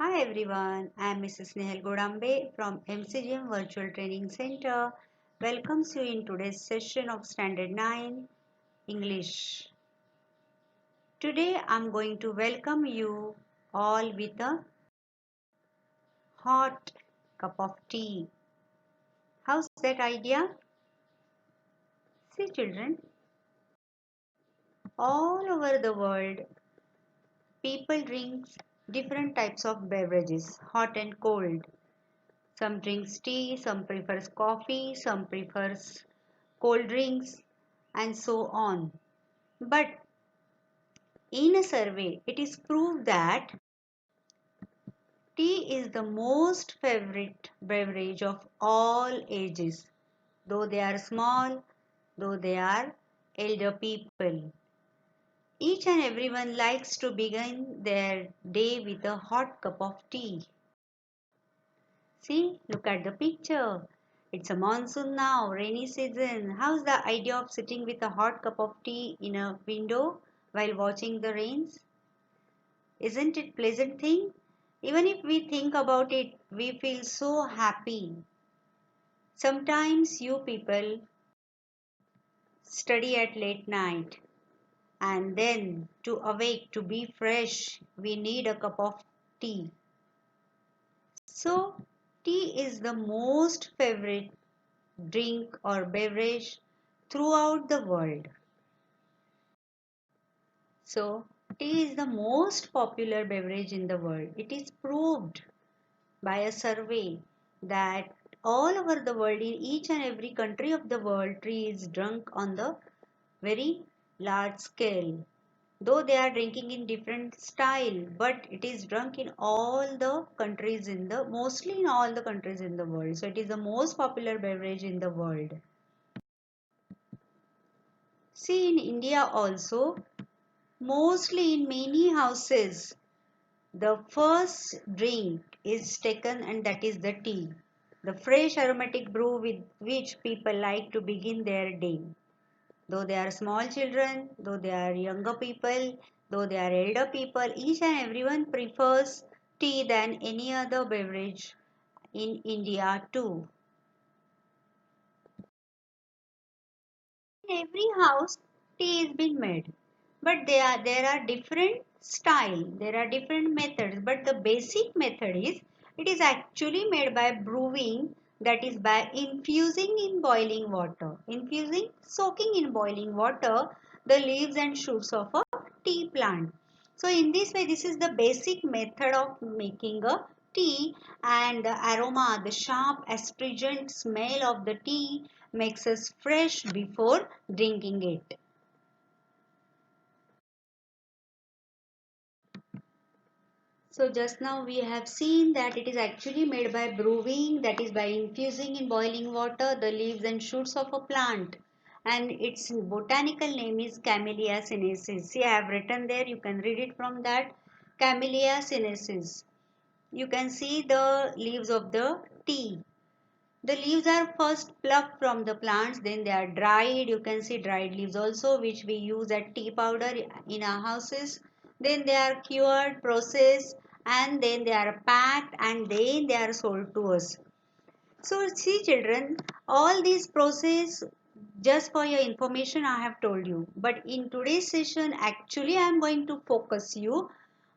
Hi everyone, I am Mrs. Nehal Godambe from MCGM Virtual Training Center. Welcomes you in today's session of Standard 9 English. Today I am going to welcome you all with a hot cup of tea. How's that idea? See children, all over the world people drink different types of beverages, hot and cold. Some drinks tea, some prefers coffee, some prefers cold drinks and so on. But in a survey, it is proved that tea is the most favorite beverage of all ages, though they are small, though they are elder people. Each and everyone likes to begin their day with a hot cup of tea. See, look at the picture. It's a monsoon now, rainy season. How's the idea of sitting with a hot cup of tea in a window while watching the rains? Isn't it pleasant thing? Even if we think about it, we feel so happy. Sometimes you people study at late night and then to awake to be fresh, we need a cup of tea. So, tea is the most favorite drink or beverage throughout the world. So, tea is the most popular beverage in the world. It is proved by a survey that all over the world, in each and every country of the world, tea is drunk on the very large scale. Though they are drinking in different style, but it is drunk in all the countries mostly in all the countries in the world. So it is the most popular beverage in the world. See, in India also, mostly in many houses, the first drink is taken and that is the tea, the fresh aromatic brew with which people like to begin their day. Though they are small children, though they are younger people, though they are elder people, each and everyone prefers tea than any other beverage in India too. In every house, tea is being made, but there are different style, there are different methods, but the basic method is it is actually made by brewing, that is by infusing in boiling water, infusing, soaking in boiling water the leaves and shoots of a tea plant. So in this way, this is the basic method of making a tea, and the aroma, the sharp astringent smell of the tea makes us fresh before drinking it. So just now we have seen that it is actually made by brewing, that is by infusing in boiling water the leaves and shoots of a plant, and its botanical name is Camellia sinensis. See, I have written there, you can read it from that. Camellia sinensis. You can see the leaves of the tea. The leaves are first plucked from the plants, then they are dried. You can see dried leaves also, which we use as tea powder in our houses. Then they are cured, processed, and then they are packed, and then they are sold to us. So see children, all these process, just for your information I have told you. But in today's session, actually I am going to focus you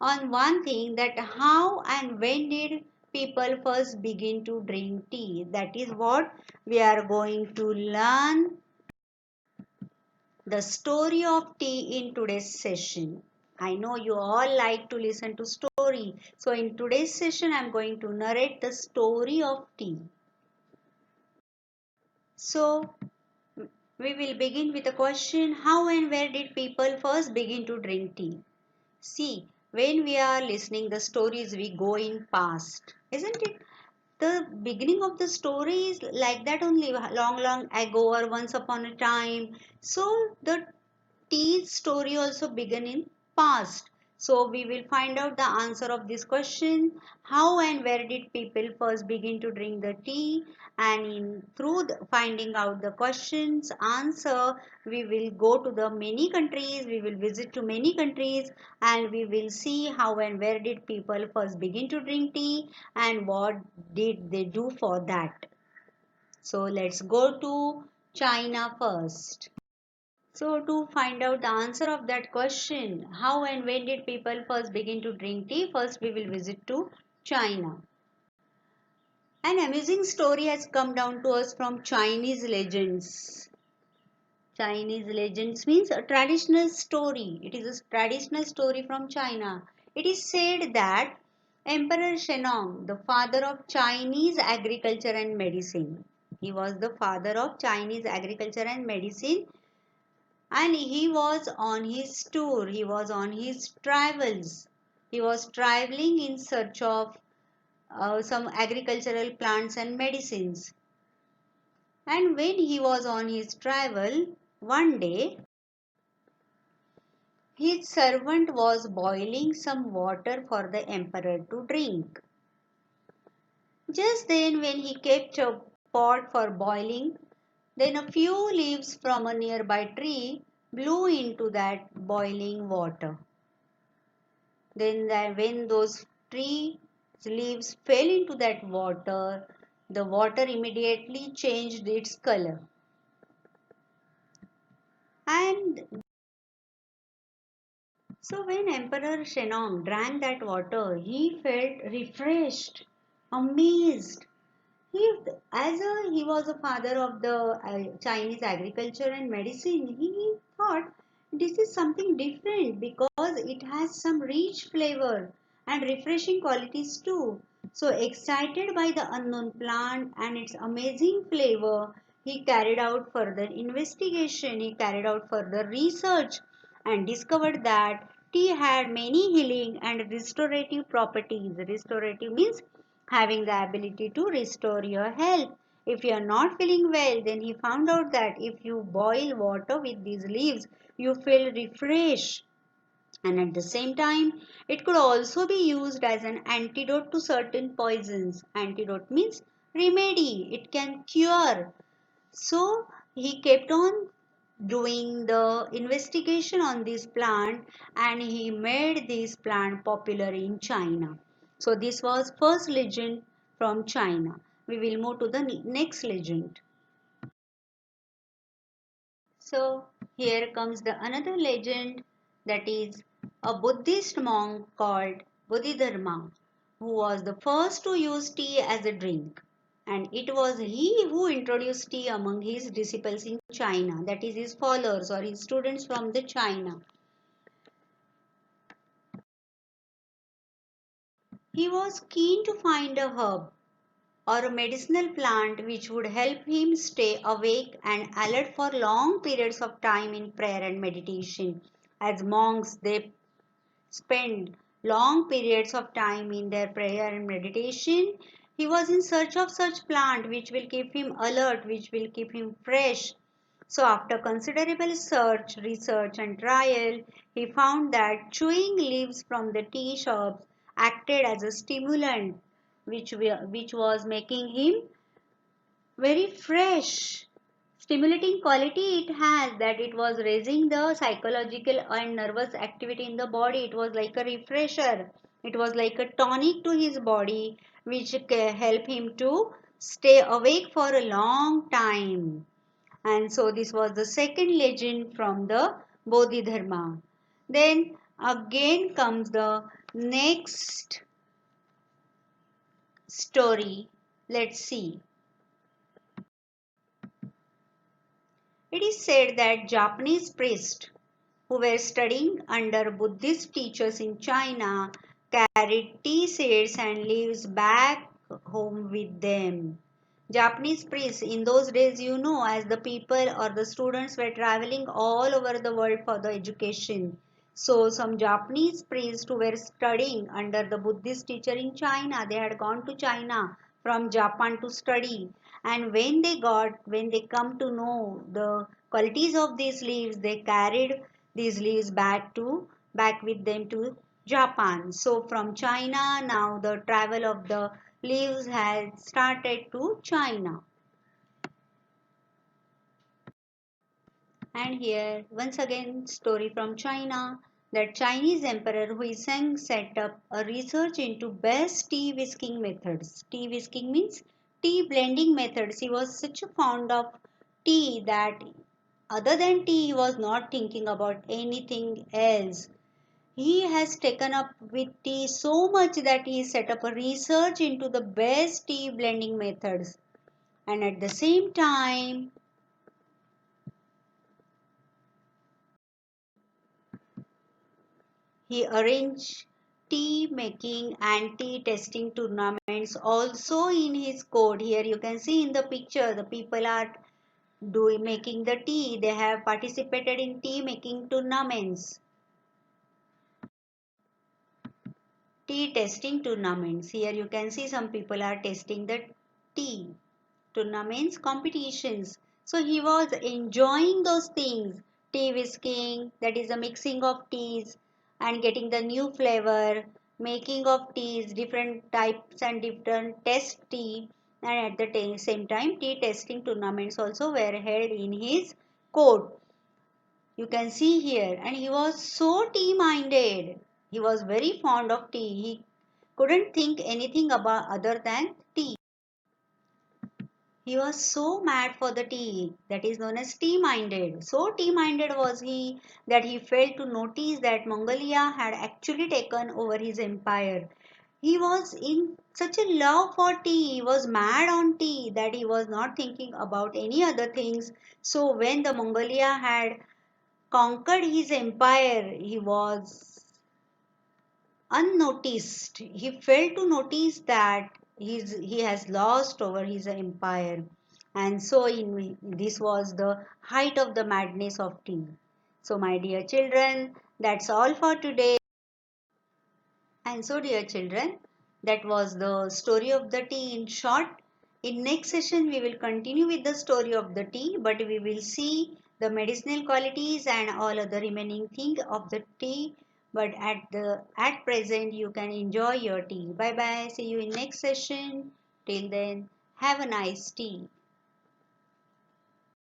on one thing, that how and when did people first begin to drink tea. That is what we are going to learn, the story of tea in today's session. I know you all like to listen to story. So in today's session I am going to narrate the story of tea. So we will begin with a question, how and where did people first begin to drink tea? See, when we are listening the stories, we go in past, isn't it? The beginning of the story is like that only, long ago or once upon a time. So the tea story also began in past. So we will find out the answer of this question. How and where did people first begin to drink the tea? And through finding out the question's answer, we will go to the many countries, we will visit to many countries, and we will see how and where did people first begin to drink tea and what did they do for that. So let's go to China first. So to find out the answer of that question, how and when did people first begin to drink tea? First we will visit to China. An amusing story has come down to us from Chinese legends. Chinese legends means a traditional story. It is a traditional story from China. It is said that Emperor Shennong, the father of Chinese agriculture and medicine, he was the father of Chinese agriculture and medicine, and he was on his tour, he was on his travels, he was traveling in search of some agricultural plants and medicines. And when he was on his travel, one day his servant was boiling some water for the emperor to drink. Just then when he kept a pot for boiling, then a few leaves from a nearby tree blew into that boiling water. Then when those tree leaves fell into that water, the water immediately changed its color. And so when Emperor Shennong drank that water, he felt refreshed, amazed. He was a father of the Chinese agriculture and medicine, he thought this is something different because it has some rich flavor and refreshing qualities too. So excited by the unknown plant and its amazing flavor, he carried out further investigation, he carried out further research and discovered that tea had many healing and restorative properties. Restorative means having the ability to restore your health. If you are not feeling well, then he found out that if you boil water with these leaves, you feel refreshed. And at the same time, it could also be used as an antidote to certain poisons. Antidote means remedy, it can cure. So he kept on doing the investigation on this plant and he made this plant popular in China. So this was first legend from China. We will move to the next legend. So here comes the another legend, that is a Buddhist monk called Bodhidharma, who was the first to use tea as a drink. And it was he who introduced tea among his disciples in China, that is his followers or his students from the China. He was keen to find a herb or a medicinal plant which would help him stay awake and alert for long periods of time in prayer and meditation. As monks, they spend long periods of time in their prayer and meditation. He was in search of such plant which will keep him alert, which will keep him fresh. So after considerable search, research and trial, he found that chewing leaves from the tea shops acted as a stimulant which was making him very fresh. Stimulating quality it has, that it was raising the psychological and nervous activity in the body. It was like a refresher, it was like a tonic to his body which help him to stay awake for a long time. And so this was the second legend from the Bodhidharma. Then again comes the next story. Let's see. It is said that Japanese priests who were studying under Buddhist teachers in China carried tea seeds and leaves back home with them. Japanese priests in those days, as the people or the students were traveling all over the world for the education. So some Japanese priests who were studying under the Buddhist teacher in China, they had gone to China from Japan to study. And when they come to know the qualities of these leaves, they carried these leaves back with them to Japan. So from China, now the travel of the leaves has started to China. And here once again story from China, that Chinese emperor Huizeng set up a research into best tea whisking methods. Tea whisking means tea blending methods. He was such a fond of tea that other than tea he was not thinking about anything else. He has taken up with tea so much that he set up a research into the best tea blending methods, and at the same time he arranged tea making and tea testing tournaments also in his code. Here you can see in the picture the people are doing making the tea. They have participated in tea making tournaments, tea testing tournaments. Here you can see some people are testing the tea tournaments, competitions. So he was enjoying those things. Tea whisking, that is a mixing of teas and getting the new flavor, making of teas, different types and different test tea, and at the same time tea testing tournaments also were held in his court. You can see here, and he was so tea minded. He was very fond of tea. He couldn't think anything about other than tea. He was so mad for the tea, that is known as tea minded. So tea minded was he that he failed to notice that Mongolia had actually taken over his empire. He was in such a love for tea, he was mad on tea that he was not thinking about any other things. So when the Mongolia had conquered his empire, he was unnoticed. He failed to notice that he has lost over his empire. And so this was the height of the madness of tea. So my dear children, that's all for today. And so dear children, that was the story of the tea in short. In next session we will continue with the story of the tea, but we will see the medicinal qualities and all other remaining thing of the tea. But at present you can enjoy your tea. Bye bye. See you in next session. Till then, have a nice tea.